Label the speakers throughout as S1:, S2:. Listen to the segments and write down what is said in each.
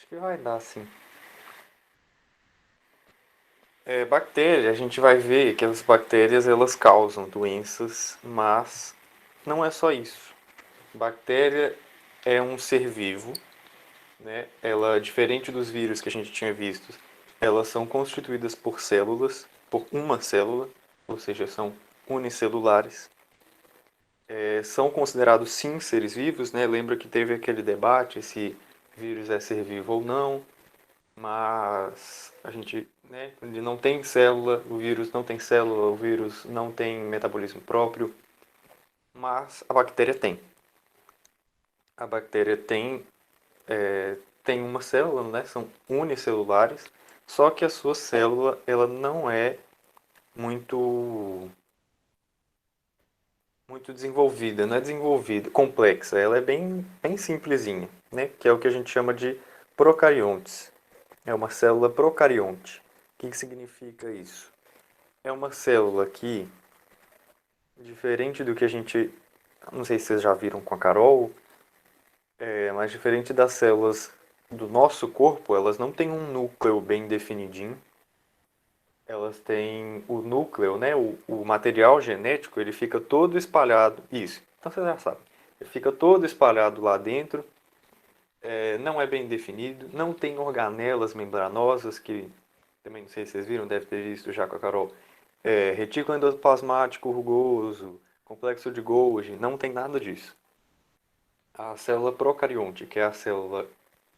S1: Acho que vai dar sim. Bactéria, a gente vai ver que as bactérias elas causam doenças, mas não é só isso. Bactéria é um ser vivo, né? Ela, diferente dos vírus que a gente tinha visto, elas são constituídas por células, por uma célula, ou seja, são unicelulares. São considerados sim seres vivos, né? Lembra que teve aquele debate se vírus é ser vivo ou não, mas a gente, né, ele não tem célula, o vírus não tem célula, o vírus não tem metabolismo próprio, mas a bactéria tem. A bactéria tem uma célula, né, são unicelulares, só que a sua célula ela não é muito muito desenvolvida, não é desenvolvida, complexa, ela é bem simplesinha, né, que é o que a gente chama de procariontes. É uma célula procarionte. O que significa isso? É uma célula que, diferente do que a gente. Não sei se vocês já viram com a Carol, mas diferente das células do nosso corpo, elas não têm um núcleo bem definidinho. Elas têm o núcleo, né? O material genético, ele fica todo espalhado. Isso, então você já sabe. Ele fica todo espalhado lá dentro, não é bem definido, não tem organelas membranosas, que também não sei se vocês viram, deve ter visto já com a Carol. Retículo endoplasmático rugoso, complexo de Golgi, não tem nada disso. A célula procarionte, que é a célula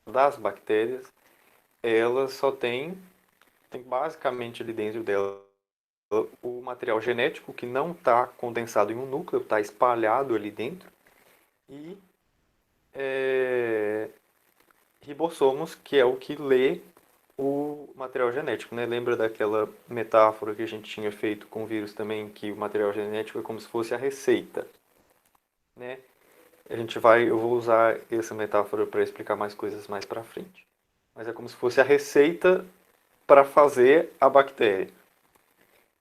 S1: das bactérias, ela só tem basicamente ali dentro dela o material genético que não está condensado em um núcleo, está espalhado ali dentro, e é, ribossomos, que é o que lê o material genético, né? Lembra daquela metáfora que a gente tinha feito com o vírus também, que o material genético é como se fosse a receita, né? Eu vou usar essa metáfora para explicar mais coisas mais para frente. Mas é como se fosse a receita para fazer a bactéria.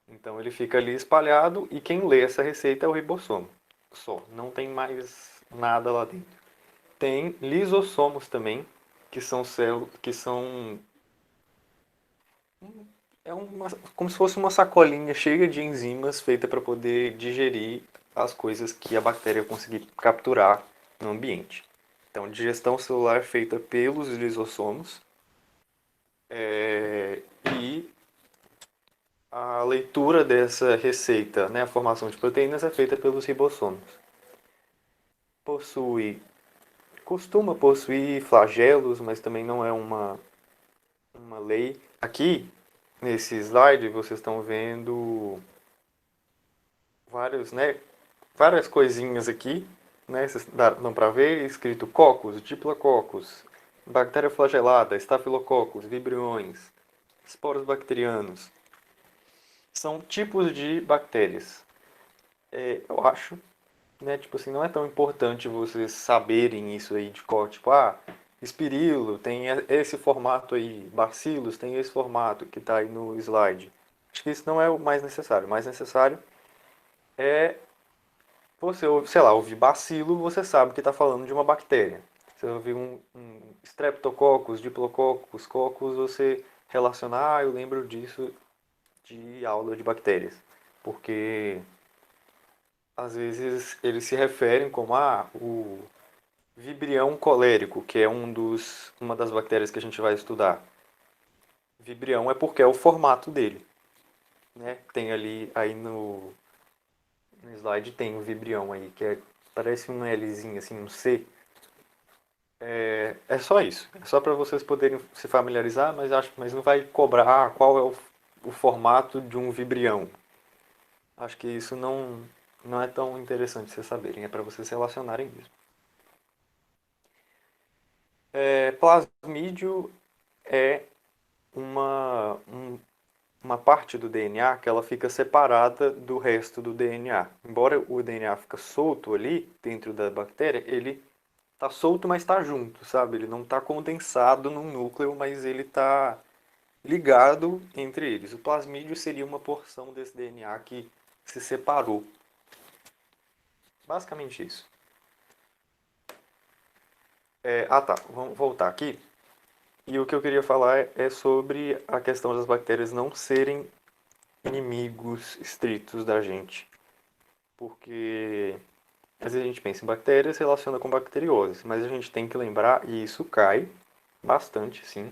S1: Então ele fica ali espalhado e quem lê essa receita é o ribossomo. Só, não tem mais nada lá dentro. Tem lisossomos também, que são células, que são como se fosse uma sacolinha cheia de enzimas feita para poder digerir as coisas que a bactéria conseguir capturar no ambiente. Então, digestão celular é feita pelos lisossomos, e a leitura dessa receita, né, a formação de proteínas é feita pelos ribossomos. Possui, costuma possuir flagelos, mas também não é uma lei. Aqui, nesse slide, vocês estão vendo várias coisinhas aqui, né? Vocês dão para ver, escrito cocos, diplococos, bactéria flagelada, estafilococos, vibriões, esporos bacterianos. São tipos de bactérias. Eu acho, né? Tipo assim, não é tão importante vocês saberem isso aí de cor, tipo, espirilo tem esse formato aí, bacilos tem esse formato que está aí no slide. Acho que isso não é o mais necessário. O mais necessário é você, sei lá, ouvir bacilo, você sabe que está falando de uma bactéria. Você ouvir um streptococcus, diplococcus, coccus, você relacionar, eu lembro disso de aula de bactérias. Porque às vezes eles se referem como o Vibrião colérico, que é uma das bactérias que a gente vai estudar. Vibrião é porque é o formato dele, né? Tem ali, aí no slide tem o vibrião aí, parece um Lzinho, assim, um C. É só isso. É só para vocês poderem se familiarizar, mas não vai cobrar qual é o formato de um vibrião. Acho que isso não é tão interessante vocês saberem, é para vocês se relacionarem mesmo. Plasmídio é uma parte do DNA que ela fica separada do resto do DNA. Embora o DNA fica solto ali dentro da bactéria, ele tá solto, mas está junto, sabe? Ele não está condensado num núcleo, mas ele está ligado entre eles. O plasmídio seria uma porção desse DNA que se separou. Basicamente isso. Tá. Vamos voltar aqui. E o que eu queria falar é sobre a questão das bactérias não serem inimigos estritos da gente. Porque às vezes a gente pensa em bactérias e relaciona com bacteriose, mas a gente tem que lembrar, e isso cai bastante, sim,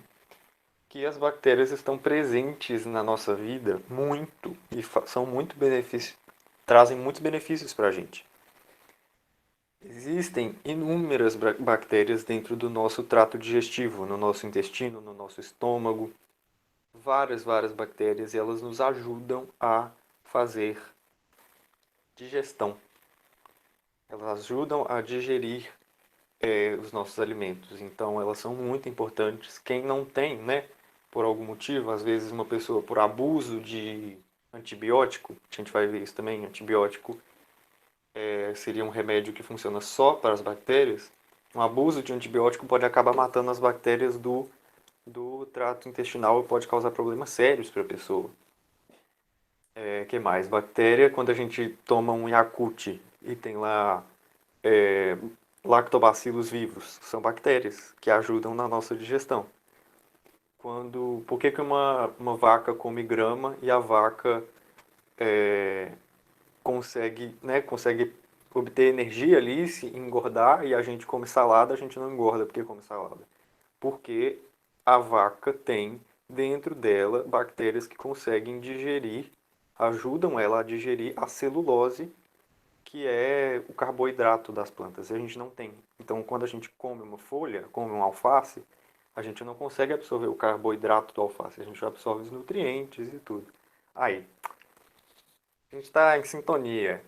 S1: que as bactérias estão presentes na nossa vida muito e são muito benefícios, trazem muitos benefícios para a gente. Existem inúmeras bactérias dentro do nosso trato digestivo, no nosso intestino, no nosso estômago, várias bactérias e elas nos ajudam a fazer digestão. Elas ajudam a digerir os nossos alimentos. Então elas são muito importantes. Quem não tem, né, por algum motivo, às vezes uma pessoa por abuso de antibiótico, a gente vai ver isso também, antibiótico seria um remédio que funciona só para as bactérias. Um abuso de antibiótico pode acabar matando as bactérias do trato intestinal e pode causar problemas sérios para a pessoa. Que mais? Bactéria, quando a gente toma um Yakult e tem lá é, lactobacilos vivos, são bactérias que ajudam na nossa digestão. Por que uma vaca come grama e a vaca consegue obter energia ali, se engordar, e a gente come salada, a gente não engorda porque come salada? Porque a vaca tem dentro dela bactérias que conseguem digerir, ajudam ela a digerir a celulose, que é o carboidrato das plantas. A gente não tem. Então, quando a gente come uma folha, come um alface, a gente não consegue absorver o carboidrato do alface. A gente absorve os nutrientes e tudo. Aí, a gente está em sintonia.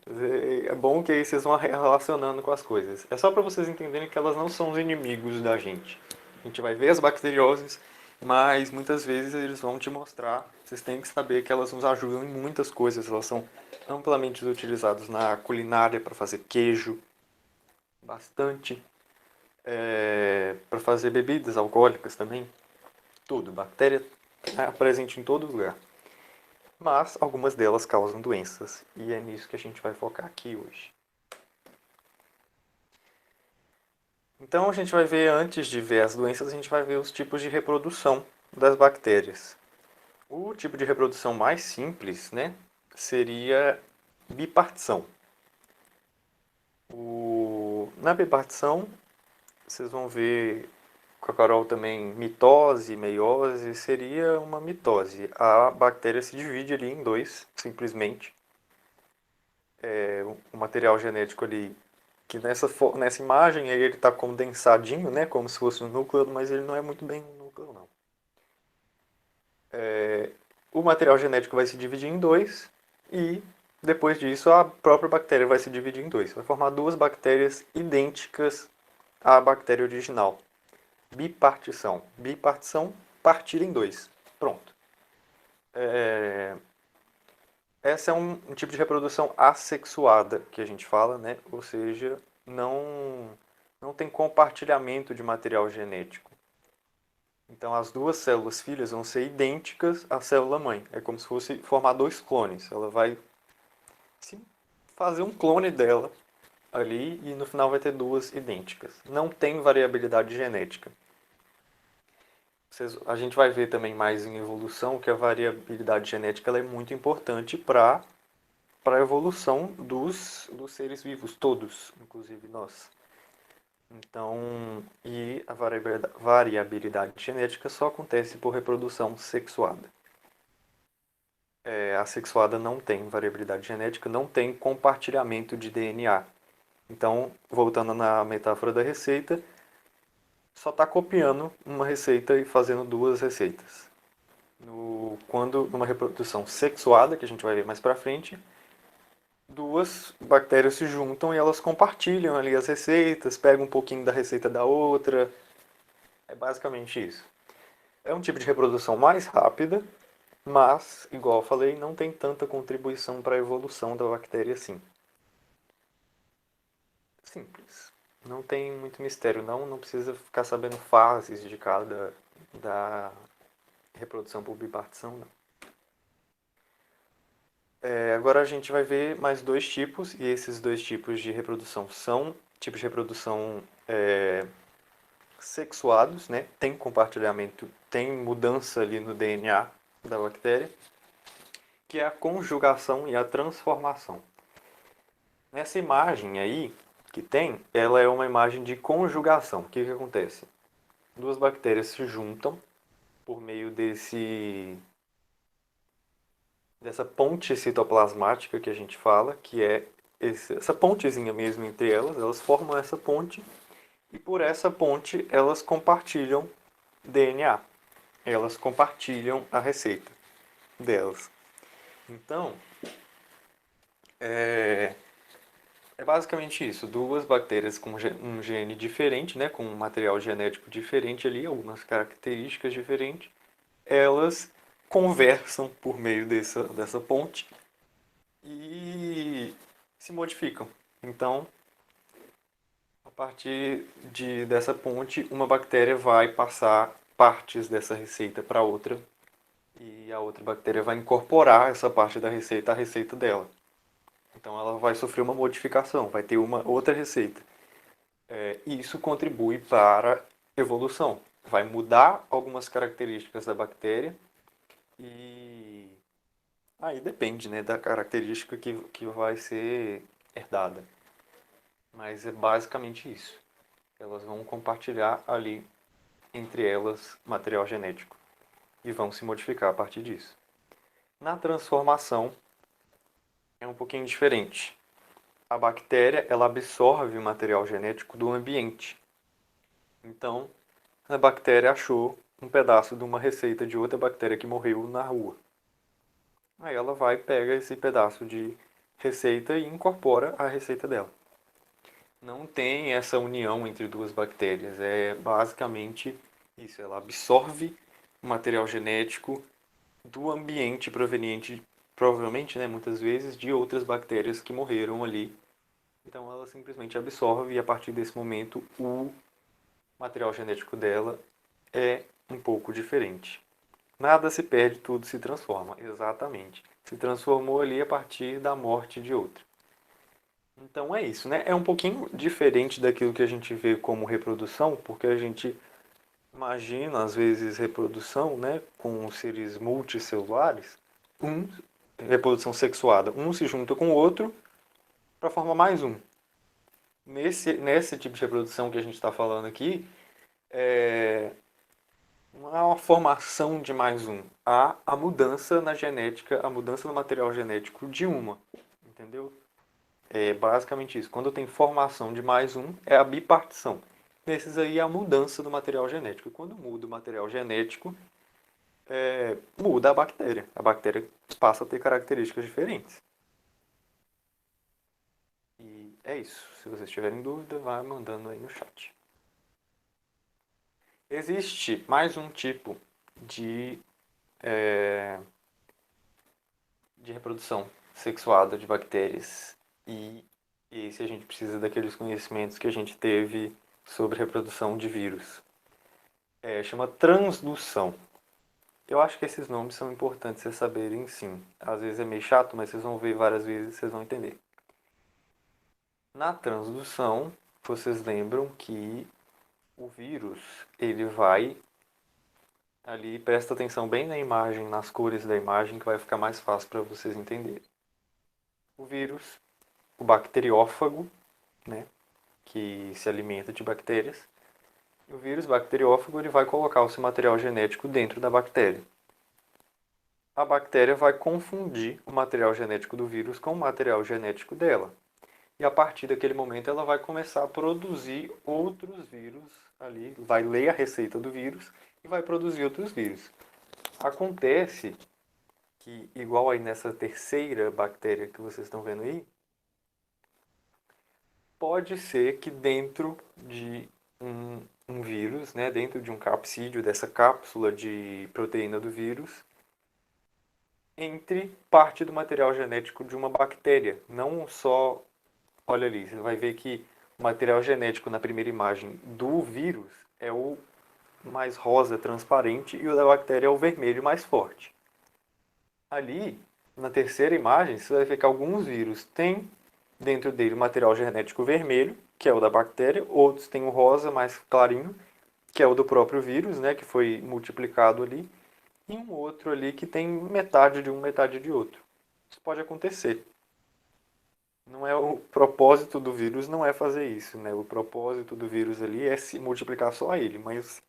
S1: É bom que aí vocês vão relacionando com as coisas. É só para vocês entenderem que elas não são os inimigos da gente. A gente vai ver as bacterioses, mas muitas vezes eles vão te mostrar. Vocês têm que saber que elas nos ajudam em muitas coisas. Elas são amplamente utilizadas na culinária para fazer queijo, bastante. Para fazer bebidas alcoólicas também. Tudo. Bactéria é presente em todo lugar. Mas algumas delas causam doenças. E é nisso que a gente vai focar aqui hoje. Então a gente vai ver, antes de ver as doenças, a gente vai ver os tipos de reprodução das bactérias. O tipo de reprodução mais simples, né, seria bipartição. Na bipartição, vocês vão ver com a Carol também mitose, meiose, seria uma mitose. A bactéria se divide ali em dois, simplesmente. O material genético ali, que nessa imagem aí ele está condensadinho, né, como se fosse um núcleo, mas ele não é muito bem um núcleo, não. O material genético vai se dividir em dois e depois disso a própria bactéria vai se dividir em dois. Vai formar duas bactérias idênticas à bactéria original. Bipartição. Bipartição, partir em dois. Pronto. Essa é um tipo de reprodução assexuada que a gente fala, né? Ou seja, não tem compartilhamento de material genético. Então as duas células filhas vão ser idênticas à célula mãe. É como se fosse formar dois clones. Ela vai fazer um clone dela ali e no final vai ter duas idênticas. Não tem variabilidade genética. A gente vai ver também mais em evolução que a variabilidade genética ela é muito importante para a evolução dos seres vivos, todos, inclusive nós. Então, e a variabilidade genética só acontece por reprodução sexuada. A sexuada não tem variabilidade genética, não tem compartilhamento de DNA. Então, voltando na metáfora da receita, só está copiando uma receita e fazendo duas receitas. Quando numa reprodução sexuada, que a gente vai ver mais para frente, duas bactérias se juntam e elas compartilham ali as receitas, pegam um pouquinho da receita da outra. É basicamente isso. É um tipo de reprodução mais rápida, mas, igual eu falei, não tem tanta contribuição para a evolução da bactéria assim. Simples. Não tem muito mistério, não precisa ficar sabendo fases de cada da reprodução por bipartição, não. Agora a gente vai ver mais dois tipos, e esses dois tipos de reprodução são tipos de reprodução sexuados, né? Tem compartilhamento, tem mudança ali no DNA da bactéria, que é a conjugação e a transformação. Nessa imagem aí que tem, ela é uma imagem de conjugação. O que que acontece? Duas bactérias se juntam por meio dessa ponte citoplasmática que a gente fala, que é essa pontezinha mesmo entre elas formam essa ponte e por essa ponte elas compartilham DNA, elas compartilham a receita delas. Então, é basicamente isso, duas bactérias com um gene diferente, né, com um material genético diferente ali, algumas características diferentes, elas conversam por meio dessa ponte e se modificam. Então, a partir dessa ponte, uma bactéria vai passar partes dessa receita para outra e a outra bactéria vai incorporar essa parte da receita à receita dela. Então, ela vai sofrer uma modificação, vai ter uma outra receita. E isso contribui para a evolução. Vai mudar algumas características da bactéria e aí depende, né, da característica que vai ser herdada. Mas é basicamente isso. Elas vão compartilhar ali entre elas material genético e vão se modificar a partir disso. Na transformação é um pouquinho diferente. A bactéria ela absorve o material genético do ambiente. Então, a bactéria achou um pedaço de uma receita de outra bactéria que morreu na rua. Aí ela vai, pega esse pedaço de receita e incorpora a receita dela. Não tem essa união entre duas bactérias, é basicamente isso, ela absorve o material genético do ambiente proveniente, provavelmente, né, muitas vezes, de outras bactérias que morreram ali. Então ela simplesmente absorve e a partir desse momento o material genético dela é um pouco diferente. Nada se perde, tudo se transforma. Exatamente. Se transformou ali a partir da morte de outra. Então é isso, né? É um pouquinho diferente daquilo que a gente vê como reprodução, porque a gente imagina, às vezes, reprodução, né, com seres multicelulares, reprodução sexuada, um se junta com o outro para formar mais um. Nesse tipo de reprodução que a gente está falando aqui, não é uma formação de mais um, há a mudança na genética, a mudança no material genético de uma, entendeu? É basicamente isso. Quando tem formação de mais um, é a bipartição. Nesses aí é a mudança do material genético. E quando muda o material genético, muda a bactéria. A bactéria passa a ter características diferentes. E é isso. Se vocês tiverem dúvida, vai mandando aí no chat. Existe mais um tipo de, de reprodução sexuada de bactérias. E esse a gente precisa daqueles conhecimentos que a gente teve sobre reprodução de vírus. Chama transdução. Eu acho que esses nomes são importantes vocês saberem, sim. Às vezes é meio chato, mas vocês vão ver várias vezes e vocês vão entender. Na transdução, vocês lembram que o vírus, ele vai ali, presta atenção bem na imagem, nas cores da imagem, que vai ficar mais fácil para vocês entenderem. O vírus, o bacteriófago, né, que se alimenta de bactérias, o vírus bacteriófago ele vai colocar o seu material genético dentro da bactéria. A bactéria vai confundir o material genético do vírus com o material genético dela. E a partir daquele momento ela vai começar a produzir outros vírus ali, vai ler a receita do vírus e vai produzir outros vírus. Acontece que, igual aí nessa terceira bactéria que vocês estão vendo aí, pode ser que dentro de um vírus, né, dentro de um capsídeo, dessa cápsula de proteína do vírus, entre parte do material genético de uma bactéria. Não só, olha ali, você vai ver que o material genético na primeira imagem do vírus é o mais rosa, transparente, e o da bactéria é o vermelho mais forte. Ali, na terceira imagem, você vai ver que alguns vírus têm dentro dele o material genético vermelho, que é o da bactéria, outros têm o rosa mais clarinho, que é o do próprio vírus, né, que foi multiplicado ali, e um outro ali que tem metade de um, metade de outro. Isso pode acontecer. Não é o propósito do vírus não é fazer isso, né? O propósito do vírus ali é se multiplicar só ele, mas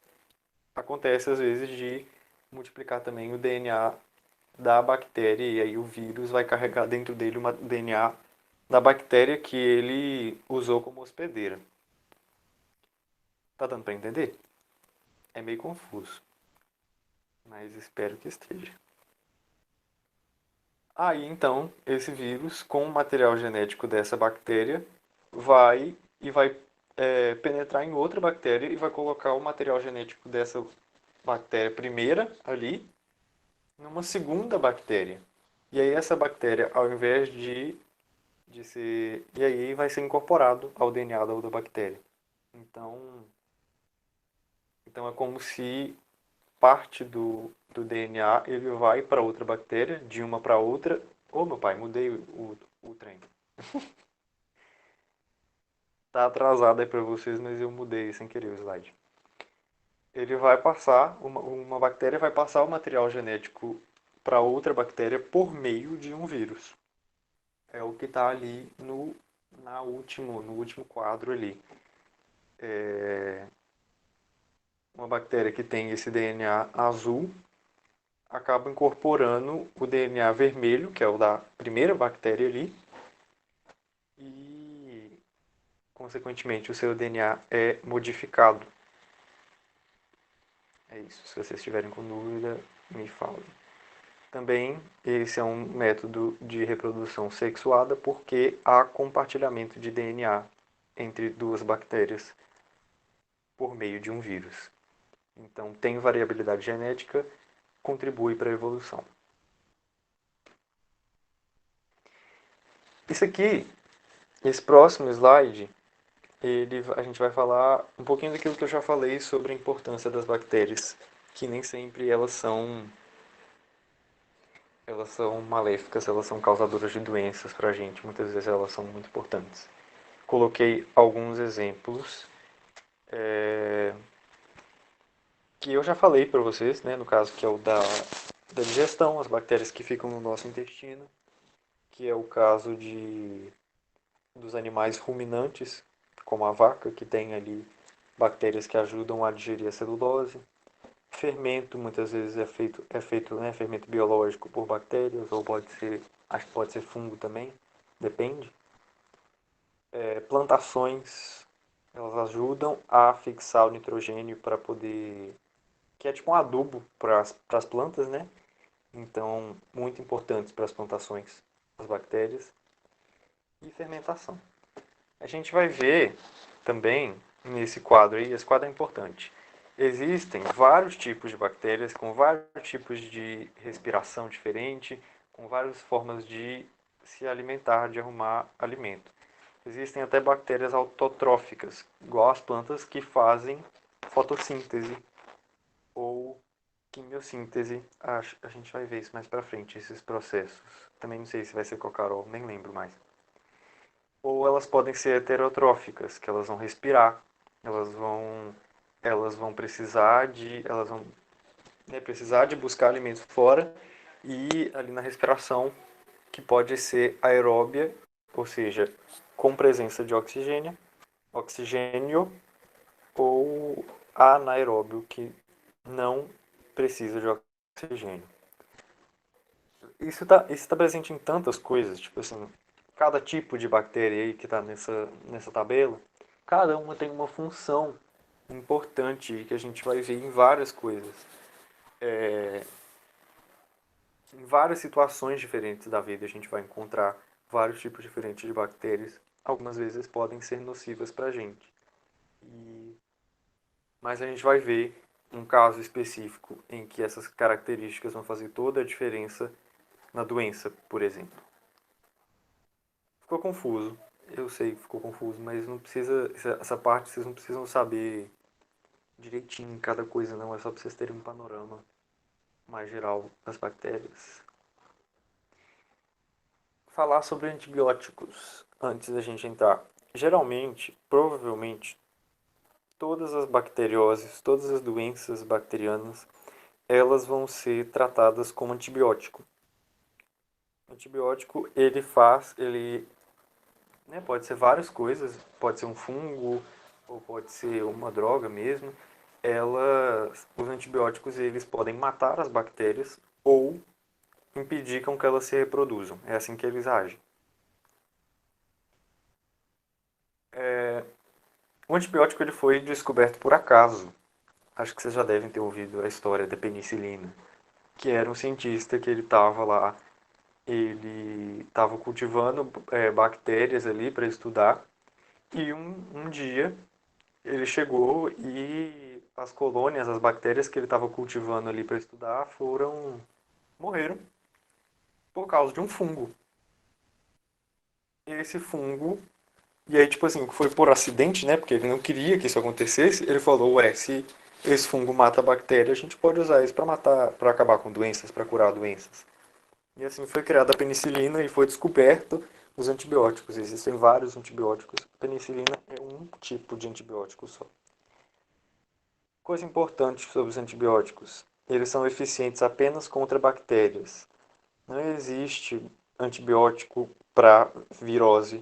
S1: acontece às vezes de multiplicar também o DNA da bactéria e aí o vírus vai carregar dentro dele o DNA da bactéria que ele usou como hospedeira. Tá dando para entender? É meio confuso, mas espero que esteja. Aí então, esse vírus, com o material genético dessa bactéria, vai penetrar em outra bactéria e vai colocar o material genético dessa bactéria primeira ali numa segunda bactéria. E aí essa bactéria, ao invés de ser... E aí vai ser incorporado ao DNA da outra bactéria. Então, então é como se parte do DNA ele vai para outra bactéria, de uma para outra. Ô, meu pai, mudei o trem. Tá atrasado aí para vocês, mas eu mudei sem querer o slide. Ele vai passar, uma bactéria vai passar o material genético para outra bactéria por meio de um vírus. É o que está ali no último quadro ali. Uma bactéria que tem esse DNA azul acaba incorporando o DNA vermelho, que é o da primeira bactéria ali, e, consequentemente, o seu DNA é modificado. É isso. Se vocês estiverem com dúvida, me falem. Também, esse é um método de reprodução sexuada porque há compartilhamento de DNA entre duas bactérias por meio de um vírus. Então, tem variabilidade genética, contribui para a evolução. Isso aqui, esse próximo slide, a gente vai falar um pouquinho daquilo que eu já falei sobre a importância das bactérias, que nem sempre elas são maléficas, elas são causadoras de doenças para a gente, muitas vezes elas são muito importantes. Coloquei alguns exemplos que eu já falei para vocês, né, no caso que é o da digestão, as bactérias que ficam no nosso intestino, que é o caso dos animais ruminantes, como a vaca, que tem ali bactérias que ajudam a digerir a celulose. Fermento muitas vezes é feito né, fermento biológico por bactérias, ou acho que pode ser fungo também, depende. Plantações, elas ajudam a fixar o nitrogênio para poder, que é tipo um adubo para as plantas, né? Então, muito importantes para as plantações, as bactérias. E fermentação. A gente vai ver também nesse quadro aí, esse quadro é importante. Existem vários tipos de bactérias com vários tipos de respiração diferente, com várias formas de se alimentar, de arrumar alimento. Existem até bactérias autotróficas, igual as plantas que fazem fotossíntese ou quimiossíntese. A gente vai ver isso mais pra frente, esses processos. Também não sei se vai ser cocarol, nem lembro mais. Ou elas podem ser heterotróficas, que elas vão respirar, elas vão, elas vão né, precisar de buscar alimentos fora e ali na respiração, que pode ser aeróbia, ou seja, com presença de oxigênio ou anaeróbio, que não precisa de oxigênio. Isso tá presente em tantas coisas, tipo assim, cada tipo de bactéria aí que está nessa tabela, cada uma tem uma função importante que a gente vai ver em várias coisas. Em várias situações diferentes da vida a gente vai encontrar vários tipos diferentes de bactérias. Algumas vezes podem ser nocivas para a gente. Mas a gente vai ver um caso específico em que essas características vão fazer toda a diferença na doença, por exemplo. Ficou confuso. Eu sei que ficou confuso, mas não precisa. Essa parte vocês não precisam saber direitinho cada coisa, não. É só para vocês terem um panorama mais geral das bactérias. Falar sobre antibióticos antes da gente entrar. Geralmente, provavelmente, todas as bacterioses, todas as doenças bacterianas, elas vão ser tratadas como antibiótico. O antibiótico, né, pode ser várias coisas, pode ser um fungo ou pode ser uma droga mesmo. Os antibióticos, eles podem matar as bactérias ou impedir com que elas se reproduzam. É assim que eles agem. O antibiótico ele foi descoberto por acaso. Acho que vocês já devem ter ouvido a história da penicilina, que era um cientista que ele estava cultivando bactérias ali para estudar e um dia ele chegou e as colônias, as bactérias que ele estava cultivando ali para estudar morreram por causa de um fungo. E esse fungo, e aí tipo assim, foi por acidente, né? Porque ele não queria que isso acontecesse. Ele falou, ué, se esse fungo mata a bactéria, a gente pode usar isso para matar, para acabar com doenças, para curar doenças. E assim foi criada a penicilina e foi descoberto os antibióticos. Existem vários antibióticos. A penicilina é um tipo de antibiótico só. Coisa importante sobre os antibióticos: eles são eficientes apenas contra bactérias. Não existe antibiótico para virose,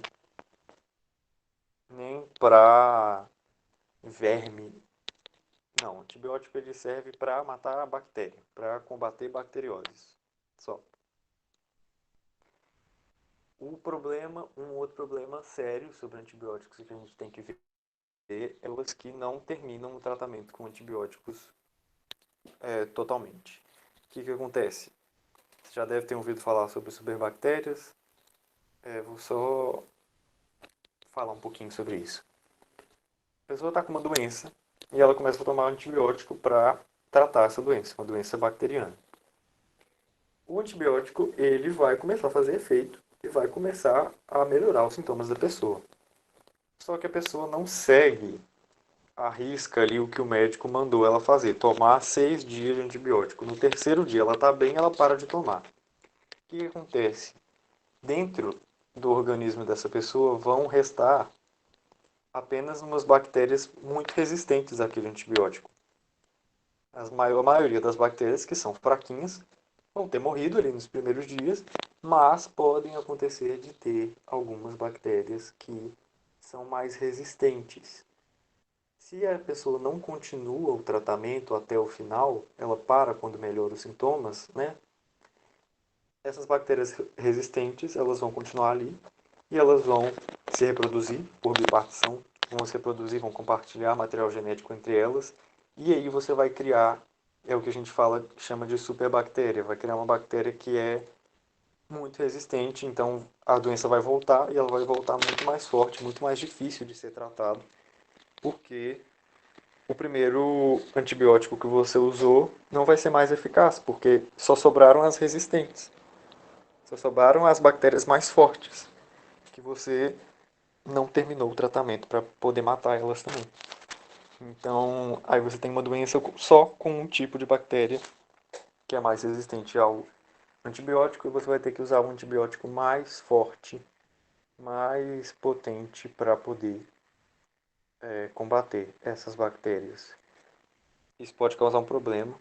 S1: nem para verme. Não, antibiótico ele serve para matar a bactéria, para combater bacterioses. Só. Um outro problema sério sobre antibióticos que a gente tem que ver é os que não terminam o tratamento com antibióticos totalmente. O que acontece? Você já deve ter ouvido falar sobre superbactérias. Vou só falar um pouquinho sobre isso. A pessoa está com uma doença e ela começa a tomar um antibiótico para tratar essa doença, uma doença bacteriana. O antibiótico ele vai começar a fazer efeito e vai começar a melhorar os sintomas da pessoa. Só que a pessoa não segue a risca ali o que o médico mandou ela fazer, tomar 6 dias de antibiótico. No terceiro dia ela está bem, ela para de tomar. O que acontece? Dentro do organismo dessa pessoa vão restar apenas umas bactérias muito resistentes àquele antibiótico. A maioria das bactérias que são fraquinhas vão ter morrido ali nos primeiros dias, mas podem acontecer de ter algumas bactérias que são mais resistentes. Se a pessoa não continua o tratamento até o final, ela para quando melhora os sintomas, né? Essas bactérias resistentes, elas vão continuar ali e elas vão se reproduzir por bipartição, vão se reproduzir, vão compartilhar material genético entre elas, e aí você vai criar, é o que a gente chama de superbactéria, vai criar uma bactéria que é muito resistente, então a doença vai voltar e ela vai voltar muito mais forte, muito mais difícil de ser tratado, porque o primeiro antibiótico que você usou não vai ser mais eficaz, porque só sobraram as resistentes. Só sobraram as bactérias mais fortes, que você não terminou o tratamento para poder matar elas também. Então, aí você tem uma doença só com um tipo de bactéria que é mais resistente ao antibiótico e você vai ter que usar um antibiótico mais forte, mais potente para poder combater essas bactérias. Isso pode causar um problema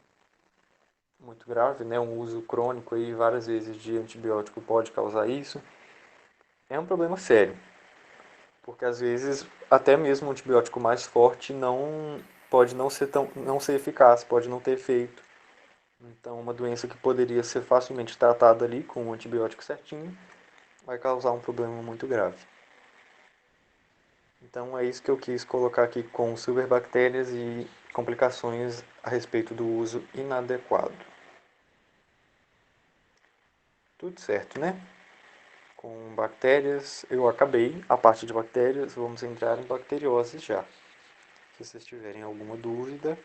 S1: muito grave, né? Um uso crônico aí várias vezes de antibiótico pode causar isso. É um problema sério, porque às vezes até mesmo um antibiótico mais forte não pode não ser eficaz, pode não ter efeito. Então, uma doença que poderia ser facilmente tratada ali com o antibiótico certinho vai causar um problema muito grave. Então, é isso que eu quis colocar aqui com superbactérias e complicações a respeito do uso inadequado. Tudo certo, né? Com bactérias, eu acabei a parte de bactérias, vamos entrar em bacteriose já. Se vocês tiverem alguma dúvida,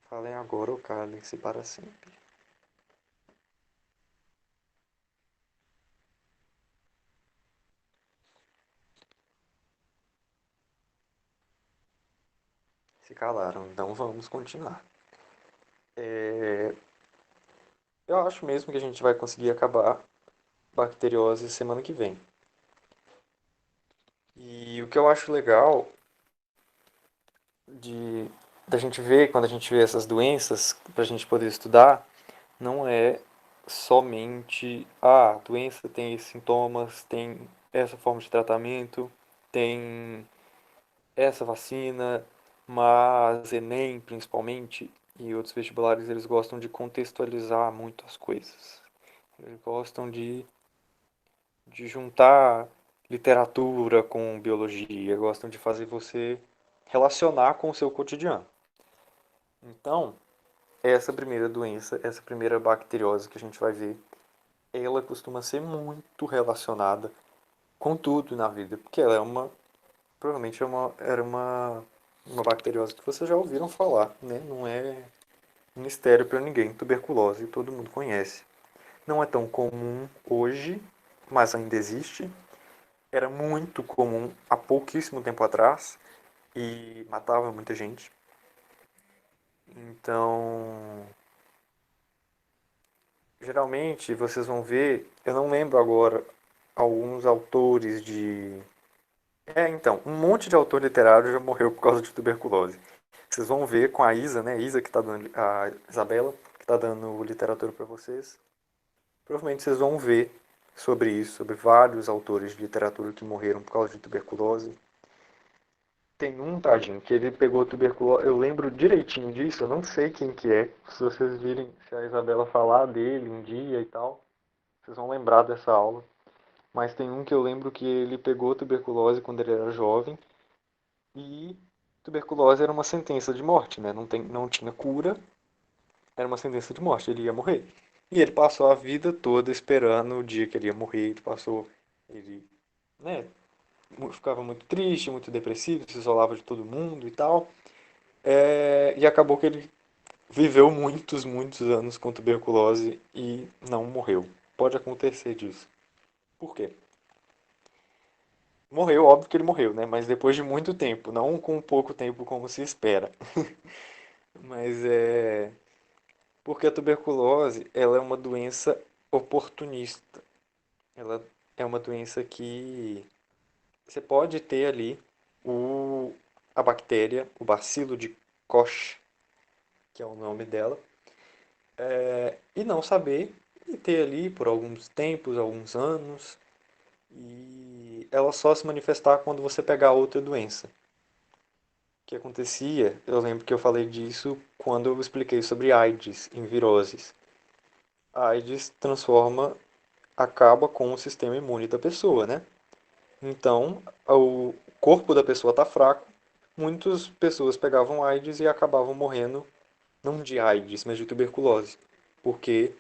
S1: falem agora ou calem-se para sempre. Se calaram, então vamos continuar. Eu acho mesmo que a gente vai conseguir acabar bacteriose semana que vem. E o que eu acho legal de da gente ver, quando a gente vê essas doenças, para a gente poder estudar, não é somente a doença tem esses sintomas, tem essa forma de tratamento, tem essa vacina, mas Enem principalmente e outros vestibulares eles gostam de contextualizar muito as coisas. Eles gostam de juntar literatura com biologia, gostam de fazer você relacionar com o seu cotidiano. Então, essa primeira doença, essa primeira bacteriose que a gente vai ver, ela costuma ser muito relacionada com tudo na vida, porque ela é provavelmente era uma bacteriose que vocês já ouviram falar, né? Não é um mistério para ninguém. Tuberculose, todo mundo conhece. Não é tão comum hoje, mas ainda existe. Era muito comum há pouquíssimo tempo atrás e matava muita gente. Então, geralmente vocês vão ver, eu não lembro agora alguns autores de. Então, um monte de autor literário já morreu por causa de tuberculose. Vocês vão ver com a Isa, né? Isa que tá dando, a Isabela, que está dando literatura para vocês. Provavelmente vocês vão ver sobre isso, sobre vários autores de literatura que morreram por causa de tuberculose. Tem um, tadinho, que ele pegou tuberculose. Eu lembro direitinho disso, eu não sei quem que é. Se vocês virem, se a Isabela falar dele um dia e tal, vocês vão lembrar dessa aula. Mas tem um que eu lembro que ele pegou tuberculose quando ele era jovem e tuberculose era uma sentença de morte, né? Não tinha cura, era uma sentença de morte, ele ia morrer. E ele passou a vida toda esperando o dia que ele ia morrer. Ele, né, ficava muito triste, muito depressivo, se isolava de todo mundo e tal. E acabou que ele viveu muitos, muitos anos com tuberculose e não morreu. Pode acontecer disso. Por quê? Morreu, óbvio que ele morreu, né? Mas depois de muito tempo, não com pouco tempo como se espera. Mas é porque a tuberculose, ela é uma doença oportunista. Ela é uma doença que você pode ter ali o, a bactéria, o bacilo de Koch, que é o nome dela, e não saber e ter ali por alguns tempos, alguns anos, e ela só se manifestar quando você pegar outra doença. O que acontecia, eu lembro que eu falei disso quando eu expliquei sobre AIDS em viroses. A AIDS acaba com o sistema imune da pessoa, né? Então, o corpo da pessoa está fraco, muitas pessoas pegavam AIDS e acabavam morrendo, não de AIDS, mas de tuberculose, porque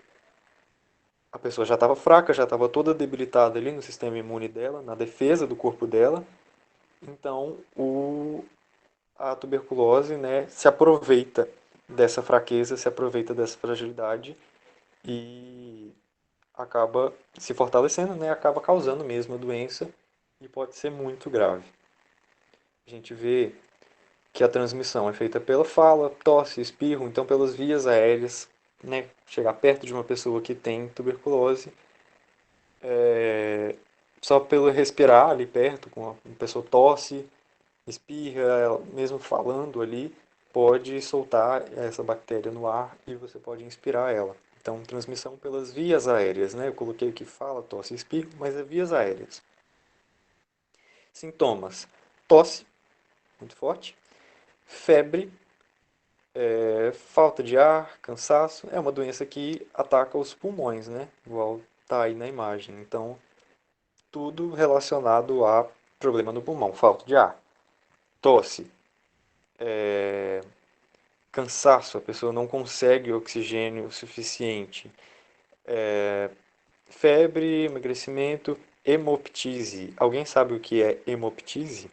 S1: a pessoa já estava fraca, já estava toda debilitada ali no sistema imune dela, na defesa do corpo dela. Então, a tuberculose, né, se aproveita dessa fraqueza, se aproveita dessa fragilidade e acaba se fortalecendo, né, acaba causando mesmo a doença e pode ser muito grave. A gente vê que a transmissão é feita pela fala, tosse, espirro, então pelas vias aéreas, né, chegar perto de uma pessoa que tem tuberculose, só pelo respirar ali perto, com a pessoa tosse, espirra, mesmo falando ali, pode soltar essa bactéria no ar e você pode inspirar ela. Então, transmissão pelas vias aéreas, né? Eu coloquei aqui fala, tosse, espirro, mas é vias aéreas. Sintomas: tosse, muito forte, febre, falta de ar, cansaço. É uma doença que ataca os pulmões, né? Igual tá aí na imagem. Então, tudo relacionado a problema no pulmão, falta de ar, tosse, cansaço, a pessoa não consegue oxigênio suficiente, febre, emagrecimento, hemoptise. Alguém sabe o que é hemoptise?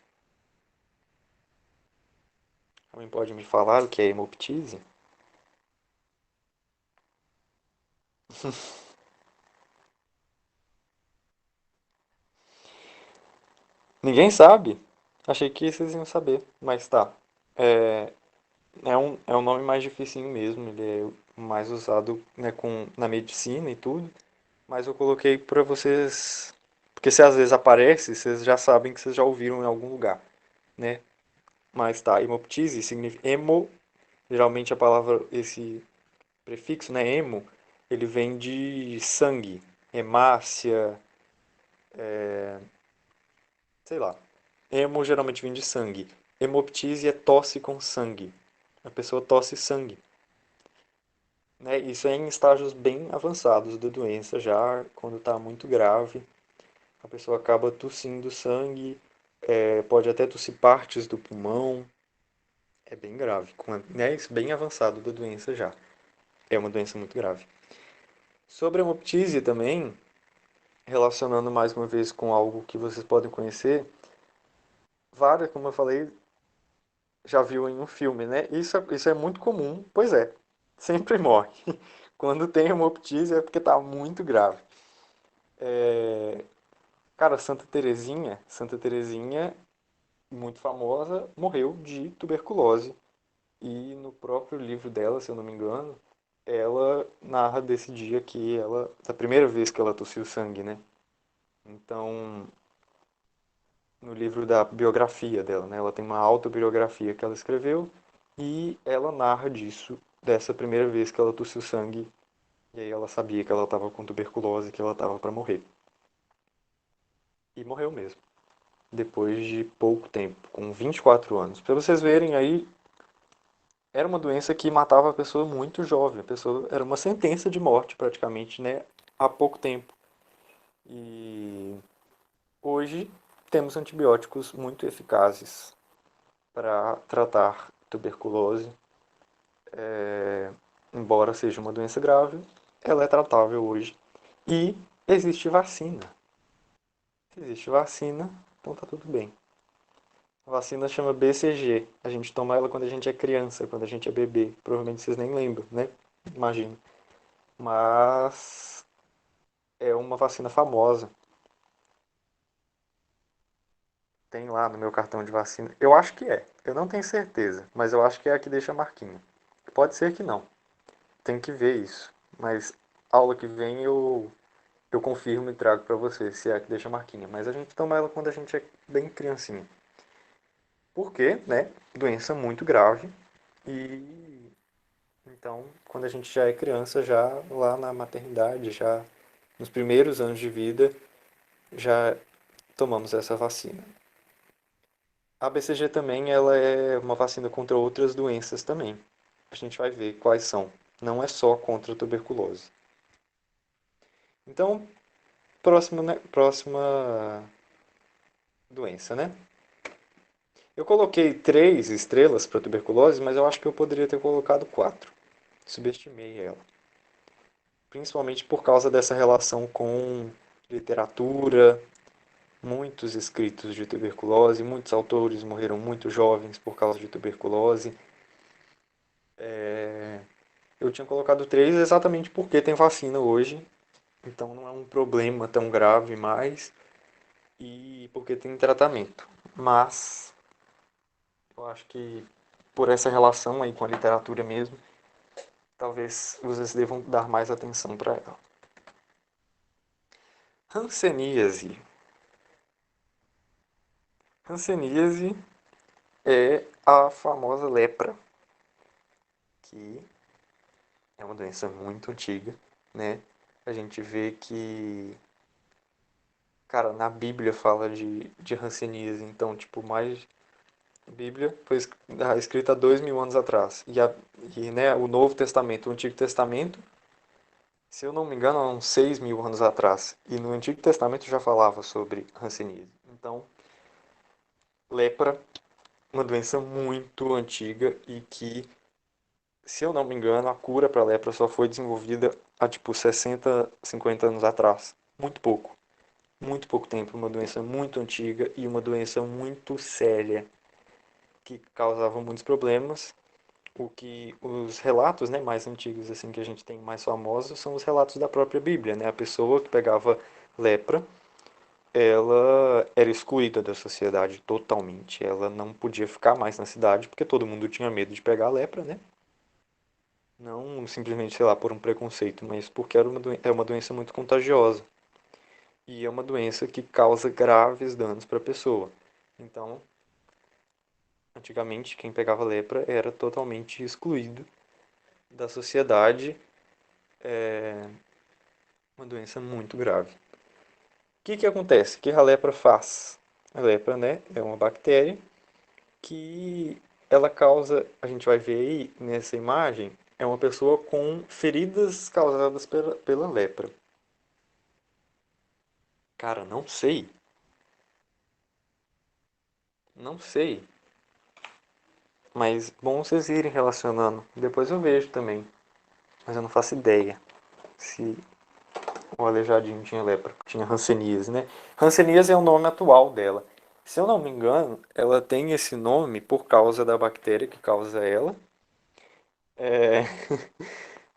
S1: Alguém pode me falar o que é hemoptise? Ninguém sabe? Achei que vocês iam saber, mas tá. É, é um nome mais dificinho mesmo, ele é mais usado, né, na medicina e tudo, mas eu coloquei pra vocês, porque se às vezes aparece, vocês já sabem que vocês já ouviram em algum lugar, né? Mas tá, hemoptise significa hemo, geralmente a palavra, esse prefixo, né, hemo, ele vem de sangue, hemácia, sei lá. Hemo geralmente vem de sangue. Hemoptise é tosse com sangue. A pessoa tosse sangue, né? Isso é em estágios bem avançados da doença, já quando está muito grave, a pessoa acaba tossindo sangue, pode até tossir partes do pulmão, é bem grave, né? Isso bem avançado da doença já. É uma doença muito grave. Sobre a hemoptise também, relacionando mais uma vez com algo que vocês podem conhecer, várias, como eu falei, já viu em um filme, né? Isso é muito comum, pois é, sempre morre. Quando tem hemoptise é porque está muito grave. É, cara, Santa Terezinha, muito famosa, morreu de tuberculose. E no próprio livro dela, se eu não me engano, ela narra desse dia que ela, da primeira vez que ela tossiu sangue, né? Então, no livro da biografia dela, né? Ela tem uma autobiografia que ela escreveu e ela narra disso, dessa primeira vez que ela tossiu sangue. E aí ela sabia que ela estava com tuberculose, que ela estava para morrer. E morreu mesmo, depois de pouco tempo, com 24 anos. Para vocês verem aí, era uma doença que matava a pessoa muito jovem. A pessoa era uma sentença de morte praticamente, né? Há pouco tempo. E hoje temos antibióticos muito eficazes para tratar tuberculose. Embora seja uma doença grave, ela é tratável hoje. E existe vacina. Se existe vacina, então tá tudo bem. A vacina chama BCG. A gente toma ela quando a gente é criança, quando a gente é bebê. Provavelmente vocês nem lembram, né? Imagino. Mas é uma vacina famosa. Tem lá no meu cartão de vacina. Eu acho que é. Eu não tenho certeza, mas eu acho que é a que deixa a marquinha. Pode ser que não. Tem que ver isso. Mas aula que vem eu confirmo e trago pra você se é a que deixa a marquinha. Mas a gente toma ela quando a gente é bem criancinha. Porque, né? Doença muito grave. E então, quando a gente já é criança, já lá na maternidade, já nos primeiros anos de vida, já tomamos essa vacina. A BCG também, ela é uma vacina contra outras doenças também. A gente vai ver quais são. Não é só contra a tuberculose. Então, próxima doença, né? Eu coloquei 3 estrelas para tuberculose, mas eu acho que eu poderia ter colocado 4. Subestimei ela. Principalmente por causa dessa relação com literatura, muitos escritos de tuberculose, muitos autores morreram muito jovens por causa de tuberculose. Eu tinha colocado 3 exatamente porque tem vacina hoje, então não é um problema tão grave mais e porque tem tratamento. Mas eu acho que por essa relação aí com a literatura mesmo, talvez vocês devam dar mais atenção para ela. Hanseníase. Hanseníase é a famosa lepra, que é uma doença muito antiga, né? A gente vê que, cara, na Bíblia fala de hanseníase, então, tipo, mais... A Bíblia foi escrita há 2000 anos atrás. E, né, o Novo Testamento, o Antigo Testamento, se eu não me engano, há uns 6.000 anos atrás. E no Antigo Testamento já falava sobre hanseníase. Então, lepra, uma doença muito antiga e que, se eu não me engano, a cura para lepra só foi desenvolvida há tipo 60, 50 anos atrás. Muito pouco tempo. Uma doença muito antiga e uma doença muito séria que causava muitos problemas. O que os relatos, né, mais antigos assim que a gente tem mais famosos são os relatos da própria Bíblia, né? A pessoa que pegava lepra, ela era excluída da sociedade totalmente. Ela não podia ficar mais na cidade porque todo mundo tinha medo de pegar a lepra, né? Não simplesmente, sei lá, por um preconceito, mas porque é uma doença muito contagiosa. E é uma doença que causa graves danos para a pessoa. Então, Antigamente, quem pegava lepra era totalmente excluído da sociedade, é uma doença muito grave. O que acontece? O que a lepra faz? A lepra, né, é uma bactéria que ela causa, a gente vai ver aí nessa imagem, é uma pessoa com feridas causadas pela lepra. Cara, não sei. Não sei. Mas bom vocês irem relacionando. Depois eu vejo também. Mas eu não faço ideia se o aleijadinho tinha lepra. Tinha hanseníase, né? Hanseníase é o nome atual dela. Se eu não me engano, ela tem esse nome por causa da bactéria que causa ela. É,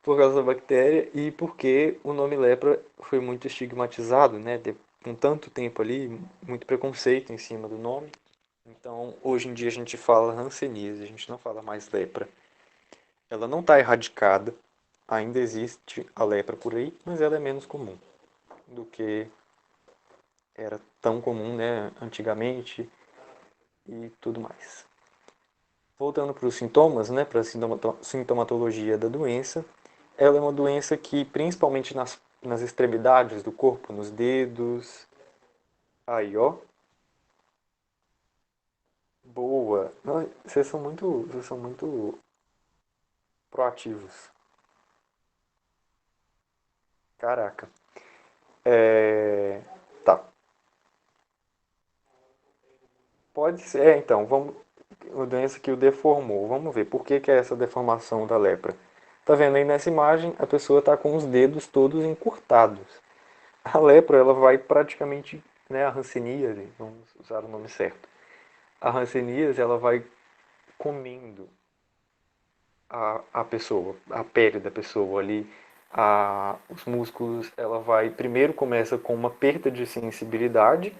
S1: por causa da bactéria e porque o nome lepra foi muito estigmatizado, né? Com tanto tempo ali, muito preconceito em cima do nome. Então, hoje em dia a gente fala hanseníase, a gente não fala mais lepra. Ela não está erradicada, ainda existe a lepra por aí, mas ela é menos comum do que era tão comum, né, antigamente e tudo mais. Voltando para os sintomas, né, para a sintomatologia da doença, ela é uma doença que, principalmente nas extremidades do corpo, nos dedos, aí ó, boa. Não, vocês são muito proativos. Caraca. É, tá. Pode ser, então, vamos, uma doença que o deformou. Vamos ver por que é essa deformação da lepra. Tá vendo aí nessa imagem, a pessoa está com os dedos todos encurtados. A lepra, ela vai praticamente, né, a hanseníase, vamos usar o nome certo. A hanseníase, ela vai comendo a pessoa, a pele da pessoa ali, os músculos, ela vai, primeiro começa com uma perda de sensibilidade,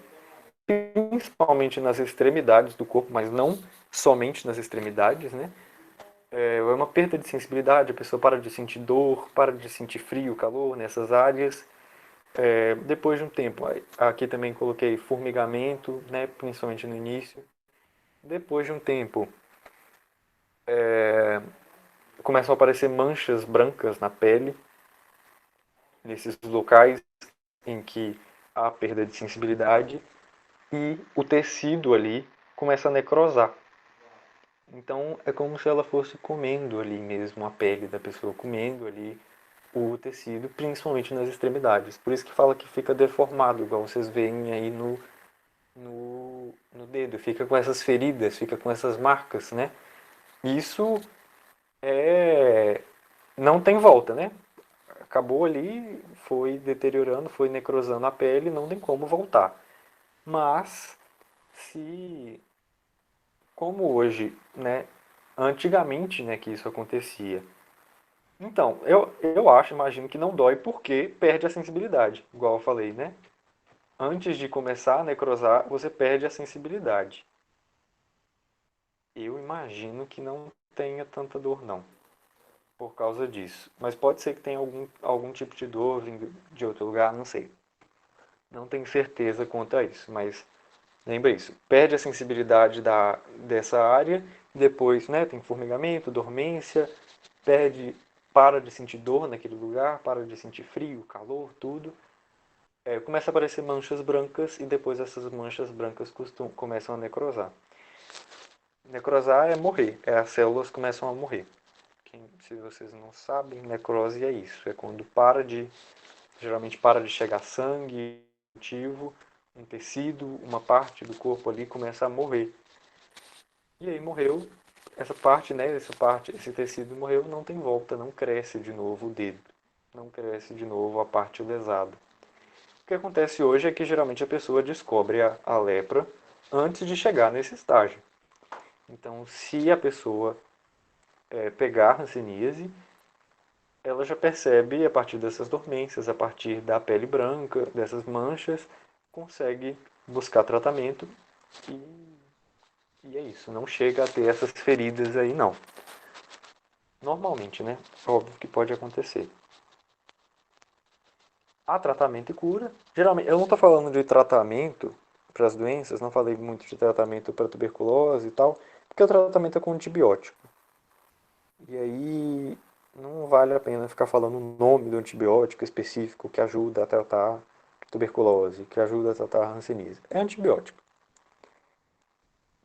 S1: principalmente nas extremidades do corpo, mas não somente nas extremidades, né? É uma perda de sensibilidade, a pessoa para de sentir dor, para de sentir frio, calor nessas áreas. Depois de um tempo, aqui também coloquei formigamento, né, principalmente no início. Depois de um tempo, começam a aparecer manchas brancas na pele, nesses locais em que há perda de sensibilidade, e o tecido ali começa a necrosar. Então é como se ela fosse comendo ali mesmo a pele da pessoa, comendo ali o tecido, principalmente nas extremidades. Por isso que fala que fica deformado, igual vocês veem aí no dedo. Fica com essas feridas, fica com essas marcas, né? Isso é não tem volta, né? Acabou ali, foi deteriorando, foi necrosando a pele, não tem como voltar. Mas se como hoje, né, antigamente, né, que isso acontecia. Então, eu acho, imagino que não dói porque perde a sensibilidade, igual eu falei, né? Antes de começar a necrosar, você perde a sensibilidade. Eu imagino que não tenha tanta dor, não, por causa disso. Mas pode ser que tenha algum tipo de dor vindo de outro lugar, não sei. Não tenho certeza quanto a isso, mas lembra isso. Perde a sensibilidade dessa área, depois, né, tem formigamento, dormência, perde, para de sentir dor naquele lugar, para de sentir frio, calor, tudo. Começa a aparecer manchas brancas e depois essas manchas brancas começam a necrosar. Necrosar é morrer, as células começam a morrer. Se vocês não sabem, necrose é isso, é quando geralmente para de chegar sangue, motivo, um tecido, uma parte do corpo ali começa a morrer. E aí morreu, essa parte, né, esse tecido morreu, não tem volta, não cresce de novo o dedo, não cresce de novo a parte lesada. O que acontece hoje é que geralmente a pessoa descobre a lepra antes de chegar nesse estágio. Então, se a pessoa pegar hanseníase, ela já percebe a partir dessas dormências, a partir da pele branca, dessas manchas, consegue buscar tratamento e é isso. Não chega a ter essas feridas aí, não. Normalmente, né? Óbvio que pode acontecer. Há tratamento e cura. Geralmente, eu não estou falando de tratamento para as doenças, não falei muito de tratamento para tuberculose e tal, Porque o tratamento é com antibiótico. E aí não vale a pena ficar falando o nome do antibiótico específico que ajuda a tratar tuberculose, que ajuda a tratar a hanseníase. É antibiótico.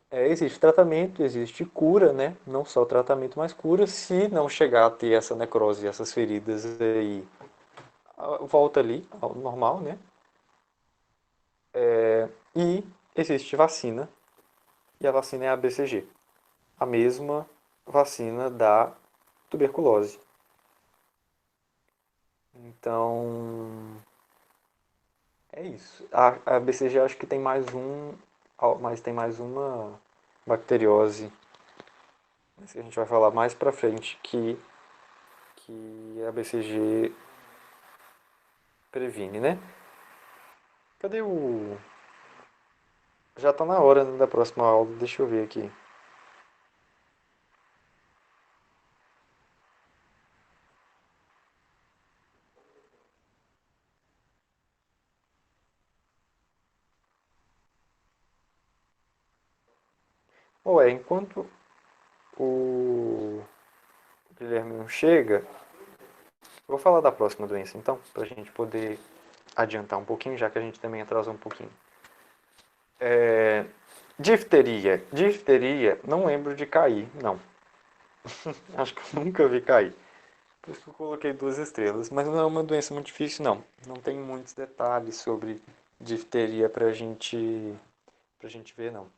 S1: Existe tratamento, existe cura, né? Não só tratamento, mas cura. Se não chegar a ter essa necrose, essas feridas aí, volta ali ao normal, né? E existe vacina, e a vacina é a BCG, a mesma vacina da tuberculose. Então, é isso. A BCG acho que tem mais um, mas tem mais uma bacteriose, que a gente vai falar mais pra frente, que a BCG previne, né? Cadê o... Já tá na hora, né, da próxima aula, deixa eu ver aqui. Ué, enquanto o Guilherme não chega, vou falar da próxima doença então, pra gente poder adiantar um pouquinho, já que a gente também atrasou um pouquinho. Difteria. Difteria, não lembro de cair, não. Acho que eu nunca vi cair. Por isso que eu coloquei 2 estrelas. Mas não é uma doença muito difícil, não. Não tem muitos detalhes sobre difteria pra gente ver, não.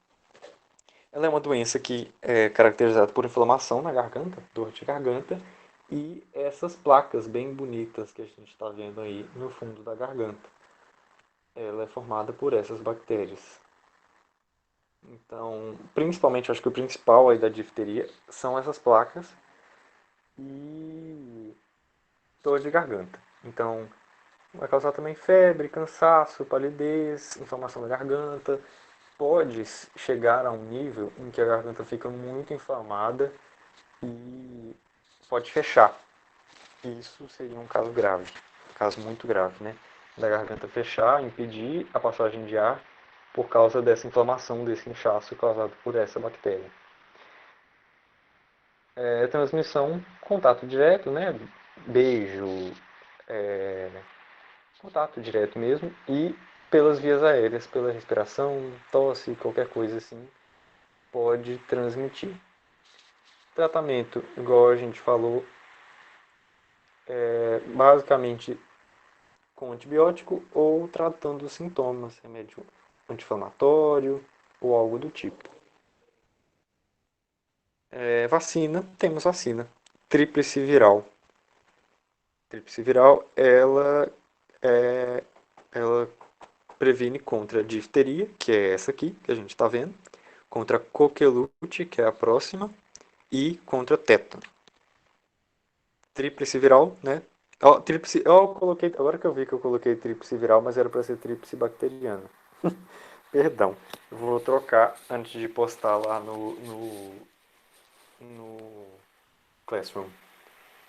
S1: Ela é uma doença que é caracterizada por inflamação na garganta, dor de garganta, e essas placas bem bonitas que a gente está vendo aí no fundo da garganta. Ela é formada por essas bactérias. Então, principalmente, eu acho que o principal aí da difteria são essas placas e dor de garganta. Então, vai causar também febre, cansaço, palidez, inflamação da garganta. Pode chegar a um nível em que a garganta fica muito inflamada e pode fechar. Isso seria um caso grave, um caso muito grave, né? Da garganta fechar, impedir a passagem de ar por causa dessa inflamação, desse inchaço causado por essa bactéria. Transmissão, contato direto, né? Beijo, é, contato direto mesmo, e pelas vias aéreas, pela respiração, tosse, qualquer coisa assim, pode transmitir. Tratamento, igual a gente falou, basicamente com antibiótico ou tratando os sintomas, remédio anti-inflamatório ou algo do tipo. Vacina, temos vacina. Tríplice viral. Tríplice viral, ela previne contra a difteria, que é essa aqui, que a gente está vendo, contra a coqueluche, que é a próxima, e contra tétano. Tríplice viral, né? Ó, tríplice, ó, eu coloquei, agora que eu vi que eu coloquei tríplice viral, mas era para ser tríplice bacteriana. Perdão, vou trocar antes de postar lá no Classroom.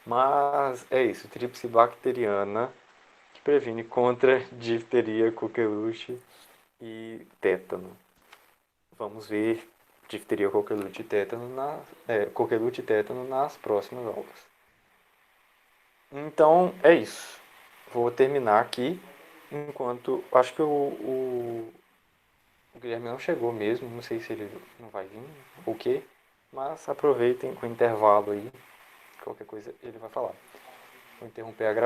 S1: Mas é isso, tríplice bacteriana, que previne contra difteria, coqueluche e tétano. Vamos ver difteria, coqueluche e tétano, coqueluche e tétano nas próximas aulas. Então é isso. Vou terminar aqui enquanto. Acho que o Guilherme não chegou mesmo. Não sei se ele não vai vir ou o quê. Mas aproveitem o intervalo aí. Qualquer coisa ele vai falar. Vou interromper a gravação.